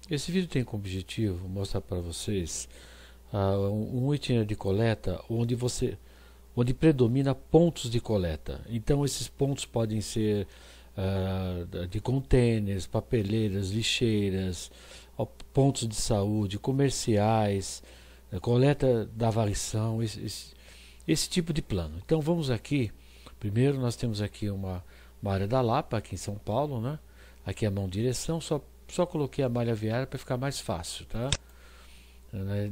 Esse vídeo tem como objetivo mostrar para vocês um itinerário de coleta onde predomina pontos de coleta. Então esses pontos podem ser de contêineres, papeleiras, lixeiras, pontos de saúde, comerciais, coleta da varrição, esse tipo de plano. Então vamos aqui, primeiro nós temos aqui uma área da Lapa, aqui em São Paulo, né? Aqui é a mão direção, só coloquei a malha viária para ficar mais fácil, tá?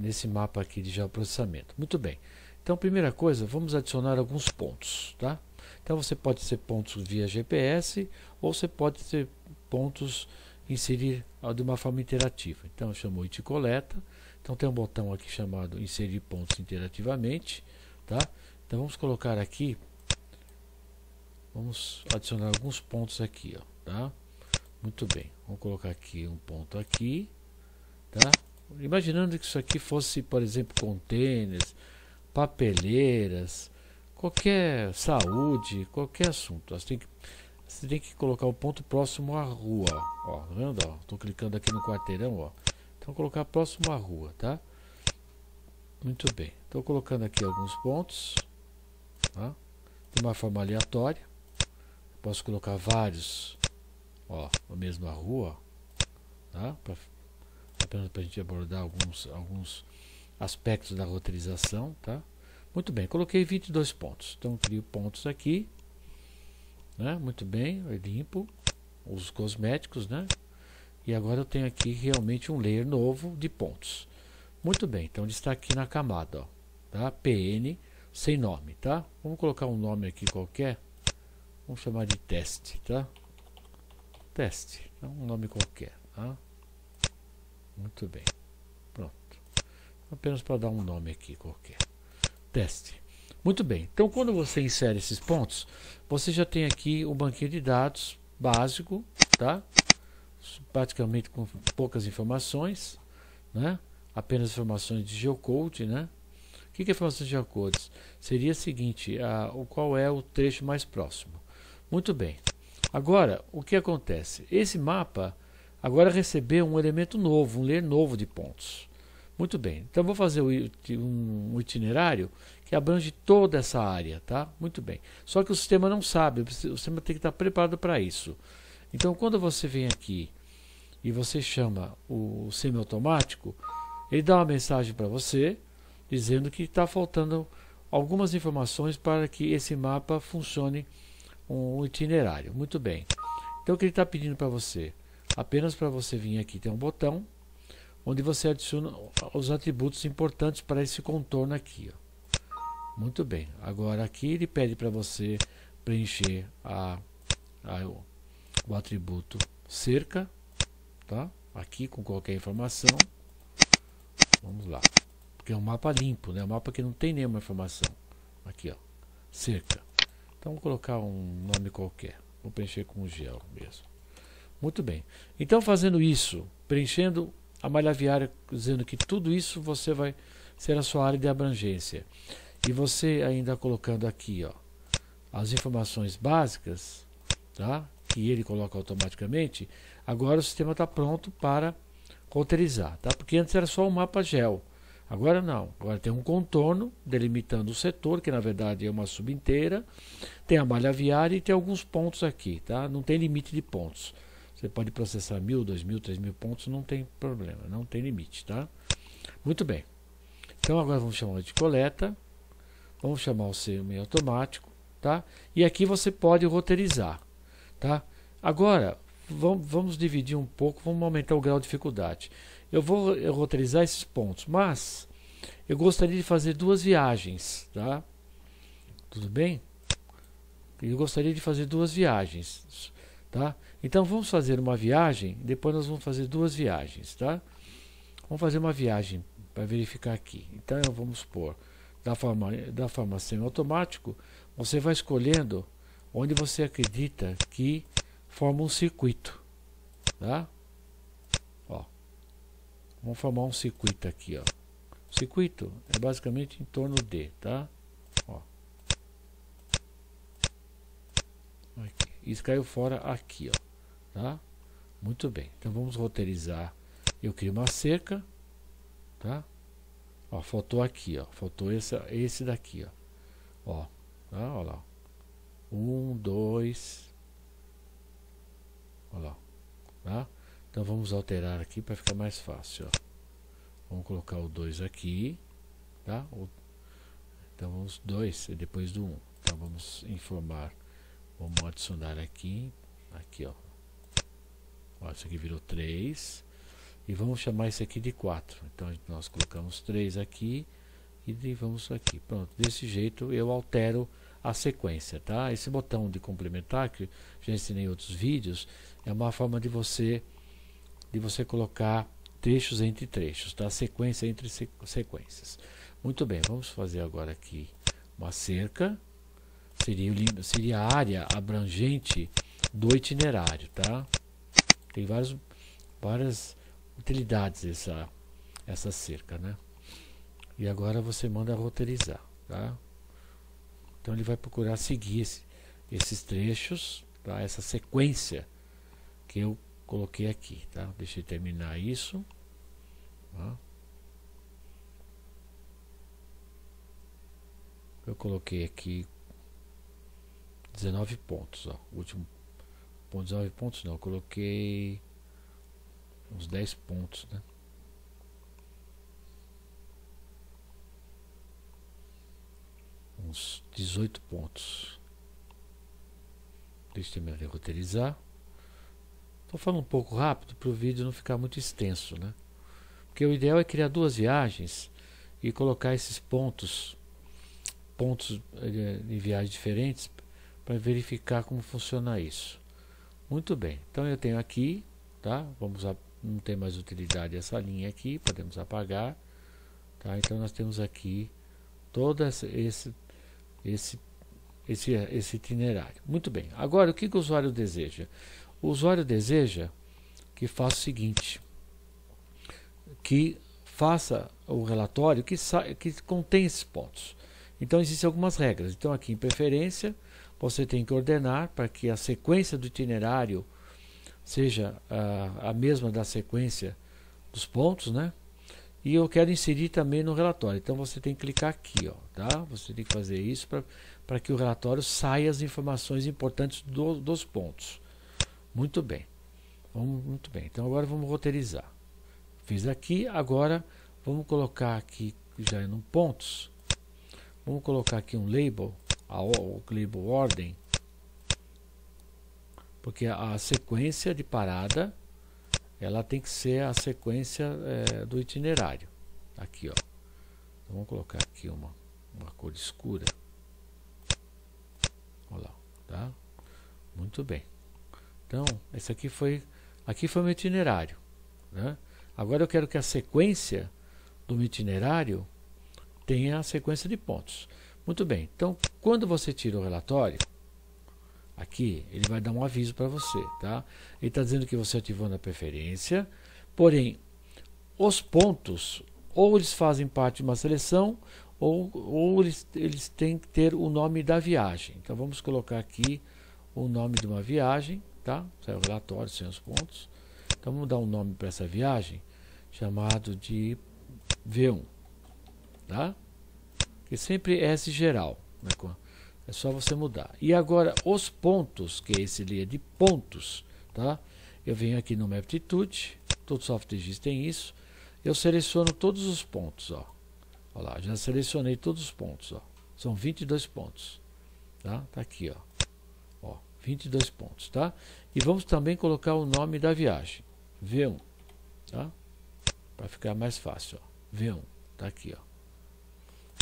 Nesse mapa aqui de geoprocessamento. Muito bem. Então, primeira coisa, vamos adicionar alguns pontos, tá? Então, você pode ser pontos via GPS ou você pode ter pontos inserir de uma forma interativa. Então, eu chamo IT coleta. Então, tem um botão aqui chamado inserir pontos interativamente, tá? Então, vamos colocar aqui, vamos adicionar alguns pontos aqui, ó, tá? Muito bem, vamos colocar aqui um ponto aqui, tá? Imaginando que isso aqui fosse, por exemplo, contêineres, papeleiras, qualquer saúde, qualquer assunto. Você tem que colocar o ponto próximo à rua, ó, tá vendo? Estou clicando aqui no quarteirão, ó. Então colocar próximo à rua, tá? Muito bem. Estou colocando aqui alguns pontos, tá? De uma forma aleatória. Posso colocar vários, ó, na mesma rua, tá? Apenas para a gente abordar alguns aspectos da roteirização, tá? Muito bem, coloquei 22 pontos. Então crio pontos aqui, né? Muito bem, eu limpo os cosméticos, né? E agora eu tenho aqui realmente um layer novo de pontos. Muito bem, então ele está aqui na camada, ó, tá? PN sem nome, tá? Vamos colocar um nome aqui qualquer. Vamos chamar de teste, tá? Teste, então um nome qualquer, tá? Muito bem, pronto. Apenas para dar um nome aqui qualquer. Teste. Muito bem, então quando você insere esses pontos, você já tem aqui um banquinho de dados básico, tá? Praticamente com poucas informações, né? Apenas informações de geocode, né? O que é informações de geocode? Seria o seguinte, qual é o trecho mais próximo. Muito bem. Agora, o que acontece? Esse mapa agora recebeu um elemento novo, um layer novo de pontos. Muito bem. Então vou fazer um itinerário que abrange toda essa área, tá? Muito bem. Só que o sistema não sabe, o sistema tem que estar preparado para isso. Então quando você vem aqui e você chama o semiautomático, ele dá uma mensagem para você dizendo que está faltando algumas informações para que esse mapa funcione um itinerário. Muito bem. Então o que ele está pedindo para você? Apenas para você vir aqui, tem um botão onde você adiciona os atributos importantes para esse contorno aqui, ó. Muito bem. Agora aqui ele pede para você preencher o atributo cerca, tá? Aqui com qualquer informação. Vamos lá. Porque é um mapa limpo, né? Um mapa que não tem nenhuma informação. Aqui, ó. Cerca. Então vou colocar um nome qualquer. Vou preencher com gel mesmo. Muito bem. Então fazendo isso, preenchendo a malha viária, dizendo que tudo isso você vai ser a sua área de abrangência. E você ainda colocando aqui, ó, as informações básicas, tá? Que ele coloca automaticamente. Agora o sistema está pronto para roteirizar, tá? Porque antes era só um mapa gel. Agora não. Agora tem um contorno delimitando o setor, que na verdade é uma subinteira. Tem a malha viária e tem alguns pontos aqui, tá? Não tem limite de pontos. Você pode processar 1.000, 2.000, 3.000 pontos, não tem problema, não tem limite, tá? Muito bem. Então agora vamos chamar de coleta, vamos chamar o semi-automático, tá? E aqui você pode roteirizar, tá? Agora vamos dividir um pouco, vamos aumentar o grau de dificuldade. Eu vou roteirizar esses pontos, mas eu gostaria de fazer duas viagens, tá? Tudo bem? Eu gostaria de fazer duas viagens, tá? Então vamos fazer uma viagem, depois nós vamos fazer duas viagens, tá? Vamos fazer uma viagem para verificar aqui. Então vamos supor, da forma semi-automático, você vai escolhendo onde você acredita que forma um circuito, tá? Ó, vamos formar um circuito aqui, ó. O circuito é basicamente em torno de, tá? Ó. Aqui. Isso caiu fora aqui, ó. Tá? Muito bem. Então vamos roteirizar eu crio uma cerca, tá? Ó, faltou aqui, ó, faltou esse daqui, ó, tá? Ó lá, 1, 2, ó lá, tá? Então vamos alterar aqui para ficar mais fácil, ó. Vamos colocar o 2 aqui, tá? Então vamos 2 e depois do 1. Então vamos informar, vamos adicionar aqui, ó. Ó, isso aqui virou 3. E vamos chamar isso aqui de 4. Então nós colocamos 3 aqui e vamos aqui. Pronto, desse jeito eu altero a sequência, tá? Esse botão de complementar, que já ensinei em outros vídeos, é uma forma de você colocar trechos entre trechos, tá? Sequência entre sequências. Muito bem, vamos fazer agora aqui uma cerca. Seria a área abrangente do itinerário, tá? Tem várias utilidades essa cerca, né? E agora você manda roteirizar, tá? Então ele vai procurar seguir esses trechos, tá? Essa sequência que eu coloquei aqui, tá? Deixa eu terminar isso, tá? Eu coloquei aqui 19 pontos, ó. O último ponto, 19 pontos não, eu coloquei uns 10 pontos, né? Uns 18 pontos. Deixa eu terminar de roteirizar. Estou falando um pouco rápido para o vídeo não ficar muito extenso, né? Porque o ideal é criar duas viagens e colocar esses pontos em viagens diferentes para verificar como funciona isso. Muito bem, então eu tenho aqui, tá? Não tem mais utilidade essa linha aqui, podemos apagar, tá? Então nós temos aqui todo esse itinerário. Muito bem, agora o que o usuário deseja? O usuário deseja que faça o seguinte, que faça o relatório que contém esses pontos. Então existem algumas regras. Então aqui em preferência você tem que ordenar para que a sequência do itinerário seja a mesma da sequência dos pontos, né? E eu quero inserir também no relatório. Então você tem que clicar aqui, ó, tá? Você tem que fazer isso para que o relatório saia as informações importantes dos pontos. Muito bem. Muito bem. Então agora vamos roteirizar. Fiz aqui, agora vamos colocar aqui já no pontos. Vamos colocar aqui um label, o label ordem, porque a sequência de parada ela tem que ser a sequência do itinerário. Aqui, ó. Então, vamos colocar aqui uma cor escura. Olha lá, tá? Muito bem. Então, esse aqui foi o meu itinerário, né? Agora eu quero que a sequência do meu itinerário tenha a sequência de pontos. Muito bem. Então, quando você tira o relatório, aqui ele vai dar um aviso para você, tá? Ele está dizendo que você ativou na preferência, porém os pontos ou eles fazem parte de uma seleção ou eles têm que ter o nome da viagem. Então vamos colocar aqui o nome de uma viagem, tá? Sai o relatório sem os pontos. Então vamos dar um nome para essa viagem chamado de V1, tá? Que sempre é esse geral, né? É só você mudar. E agora os pontos, que é esse linha de pontos, tá? Eu venho aqui no Maptitude, todo software tem isso. Eu seleciono todos os pontos, ó. Olha lá, já selecionei todos os pontos, ó. São 22 pontos, tá? Tá aqui, ó. 22 pontos, tá? E vamos também colocar o nome da viagem, V1, tá? Para ficar mais fácil, ó. V1, tá aqui, ó.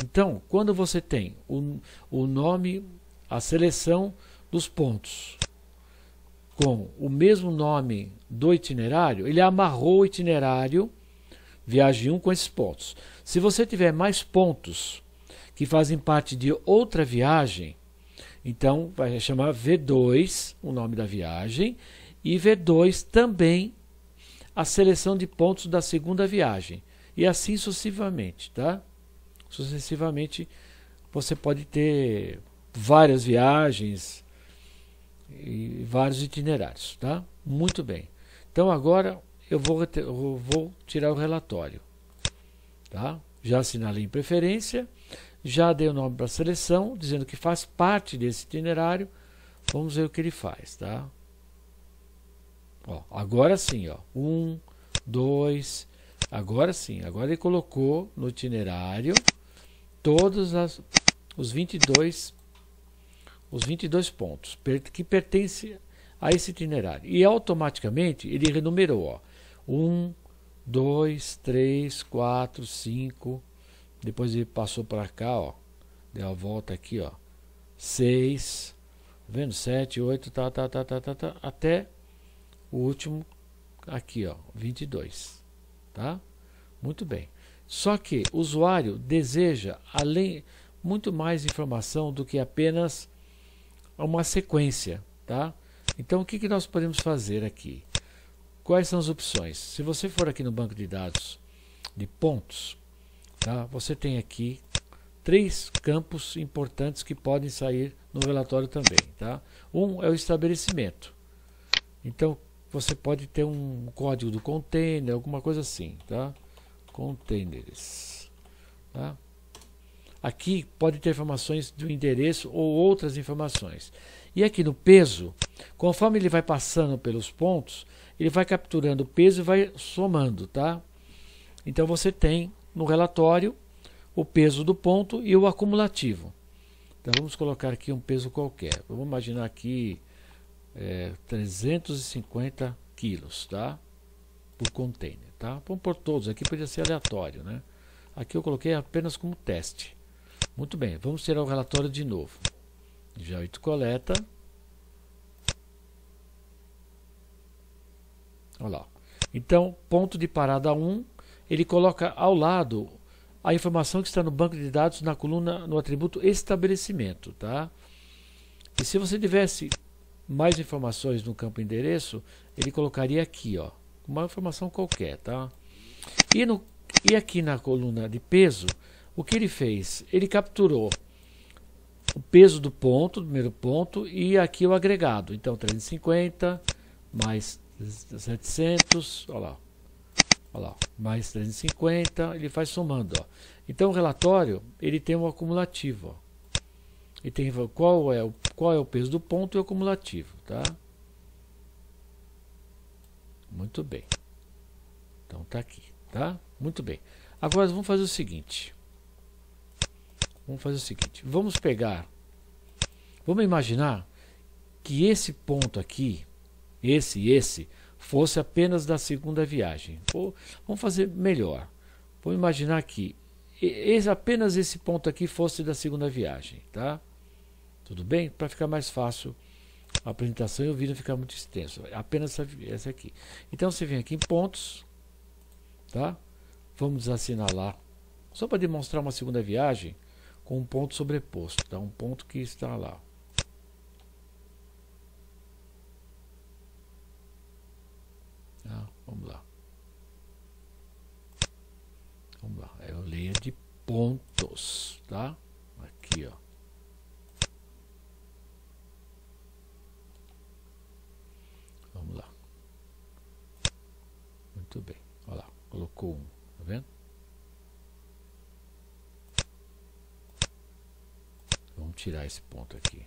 Então, quando você tem o nome, a seleção dos pontos com o mesmo nome do itinerário, ele amarrou o itinerário viagem 1 com esses pontos. Se você tiver mais pontos que fazem parte de outra viagem, então vai chamar V2 o nome da viagem e V2 também a seleção de pontos da segunda viagem. E assim sucessivamente, tá? Sucessivamente, você pode ter várias viagens e vários itinerários, tá? Muito bem. Então agora eu vou tirar o relatório. Tá? Já assinalei em preferência, já dei o nome para a seleção, dizendo que faz parte desse itinerário. Vamos ver o que ele faz. Tá? Ó, agora sim, ó, 1, 2, agora sim, agora ele colocou no itinerário todos os 22 pontos que pertencem a esse itinerário. E automaticamente ele renumerou, ó, 1, 2, 3, 4, 5, depois ele passou para cá, ó, deu a volta aqui, ó, 6, tá vendo? 7, 8, até o último aqui, ó, 22, tá? Muito bem. Só que o usuário deseja muito mais informação do que apenas uma sequência, tá? Então o que nós podemos fazer aqui? Quais são as opções? Se você for aqui no banco de dados de pontos, tá? Você tem aqui 3 campos importantes que podem sair no relatório também, tá? Um é o estabelecimento. Então você pode ter um código do container, alguma coisa assim, tá? Containers, tá? Aqui pode ter informações do endereço ou outras informações. E aqui no peso, conforme ele vai passando pelos pontos, ele vai capturando o peso e vai somando, tá? Então você tem no relatório o peso do ponto e o acumulativo. Então vamos colocar aqui um peso qualquer. Vamos imaginar aqui 350 quilos, tá? Por container, tá? Vamos por todos aqui, podia ser aleatório, né? Aqui eu coloquei apenas como teste. Muito bem, vamos tirar o relatório de novo. Já 8 coleta. Olha lá. Então, ponto de parada 1, ele coloca ao lado a informação que está no banco de dados na coluna, no atributo estabelecimento, tá? E se você tivesse mais informações no campo endereço, ele colocaria aqui, ó, uma informação qualquer, tá? E aqui na coluna de peso, o que ele fez? Ele capturou o peso do ponto, do primeiro ponto, e aqui o agregado. Então 350 mais 700, olha lá, mais 350, ele vai somando, ó. Então o relatório, ele tem um acumulativo, ó. E tem qual é o peso do ponto e o acumulativo, tá? Muito bem. Então tá aqui, tá? Muito bem. Agora vamos fazer o seguinte. Vamos pegar, vamos imaginar que esse ponto aqui, esse fosse apenas da segunda viagem. Ou vamos fazer melhor. Vamos imaginar que apenas esse ponto aqui fosse da segunda viagem, tá? Tudo bem? Para ficar mais fácil a apresentação e o vídeo ficar muito extenso. Apenas essa aqui. Então você vem aqui em pontos, tá? Vamos desassinalar, só para demonstrar uma segunda viagem com um ponto sobreposto, tá? Um ponto que está lá. Vamos lá. Vamos lá. É a leia de pontos, tá? Aqui, ó. Vamos lá. Muito bem. Olha lá. Colocou um. Tá vendo? Vamos tirar esse ponto aqui.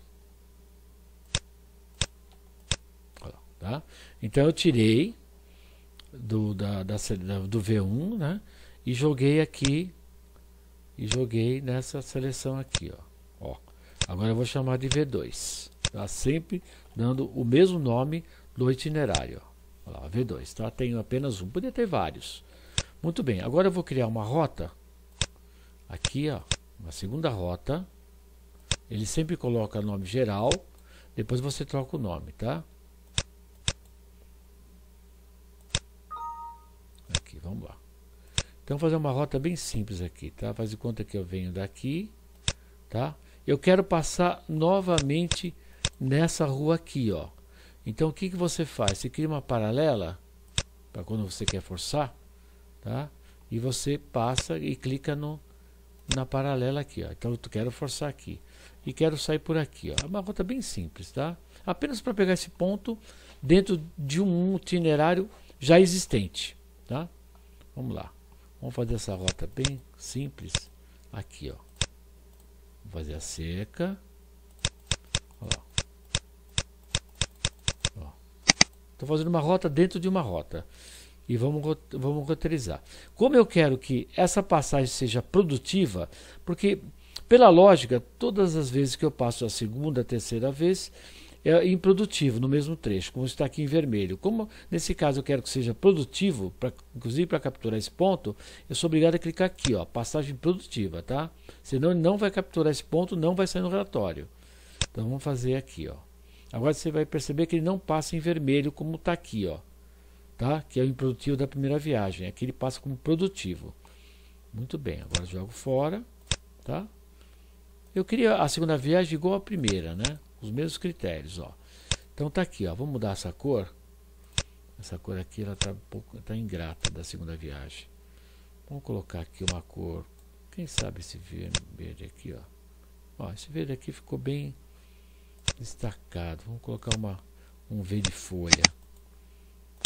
Olha lá, tá? Então eu tirei do V1, né? E joguei aqui. E joguei nessa seleção aqui, ó. Agora eu vou chamar de V2. Tá? Sempre dando o mesmo nome do itinerário. Ó. Olha lá, V2, tá? Tenho apenas um. Podia ter vários. Muito bem. Agora eu vou criar uma rota. Aqui, ó. Uma segunda rota. Ele sempre coloca nome geral. Depois você troca o nome, tá? Aqui, vamos lá. Então, vou fazer uma rota bem simples aqui, tá? Faz de conta que eu venho daqui, tá? Eu quero passar novamente nessa rua aqui, ó. Então, o que você faz? Você cria uma paralela, para quando você quer forçar, tá? E você passa e clica na paralela aqui, ó. Então, eu quero forçar aqui. E quero sair por aqui, ó. É uma rota bem simples, tá? Apenas para pegar esse ponto dentro de um itinerário já existente, tá? Vamos lá. Vamos fazer essa rota bem simples. Aqui, ó. Vou fazer a seca. Olha lá. Estou fazendo uma rota dentro de uma rota. E vamos roteirizar. Como eu quero que essa passagem seja produtiva, porque, pela lógica, todas as vezes que eu passo a segunda, a terceira vez, é improdutivo no mesmo trecho, como está aqui em vermelho. Como nesse caso eu quero que seja produtivo, inclusive para capturar esse ponto, eu sou obrigado a clicar aqui, ó, passagem produtiva, tá? Senão ele não vai capturar esse ponto, não vai sair no relatório. Então vamos fazer aqui, ó. Agora você vai perceber que ele não passa em vermelho como está aqui, ó. Tá? Que é o improdutivo da primeira viagem. Aqui ele passa como produtivo. Muito bem, agora jogo fora, tá? Eu queria a segunda viagem igual à primeira, né? Os mesmos critérios, ó. Então tá aqui, ó. Vamos mudar essa cor. Essa cor aqui ela tá um pouco ingrata da segunda viagem. Vamos colocar aqui uma cor. Quem sabe esse verde aqui, ó. Ó, esse verde aqui ficou bem destacado. Vamos colocar um verde folha.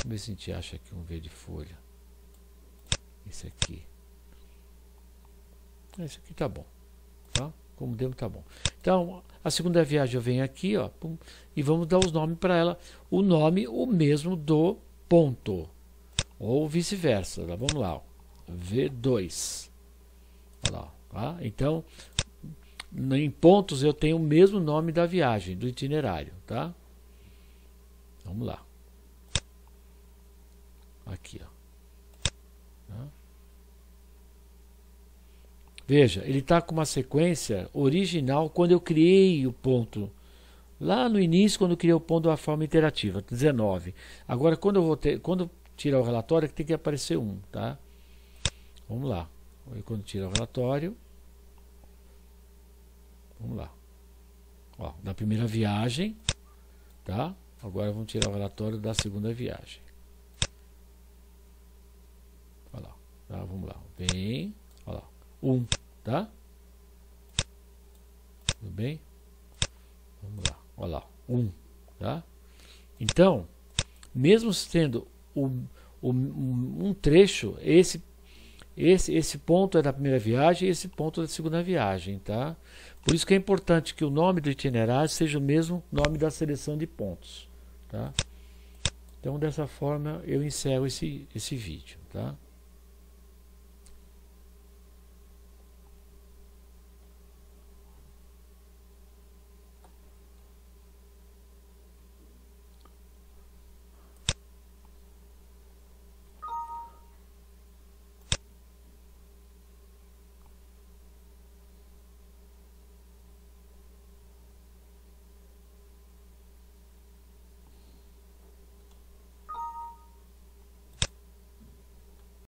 Vamos ver se a gente acha aqui um verde folha. Esse aqui. Esse aqui tá bom. Tá? Como demo tá bom. Então, a segunda viagem eu venho aqui, ó, pum, e vamos dar os nomes para ela. O nome, o mesmo do ponto. Ou vice-versa. Vamos lá. Ó. V2. Olha lá. Tá? Então, em pontos eu tenho o mesmo nome da viagem, do itinerário. Tá? Vamos lá. Aqui, ó. Tá? Veja, ele está com uma sequência original quando eu criei o ponto. Lá no início, quando eu criei o ponto da forma interativa, 19. Agora, quando tirar o relatório, tem que aparecer 1, tá? Vamos lá. Quando tirar o relatório, vamos lá. Ó, da primeira viagem, tá? Agora vamos tirar o relatório da segunda viagem. Olha lá, tá? Vamos lá, vem, olha lá, 1, tá? Tudo bem? Vamos lá, olha lá, 1, tá? Então, mesmo sendo um trecho, esse ponto é da primeira viagem e esse ponto é da segunda viagem, tá? Por isso que é importante que o nome do itinerário seja o mesmo nome da seleção de pontos, tá? Então, dessa forma, eu encerro esse vídeo, tá?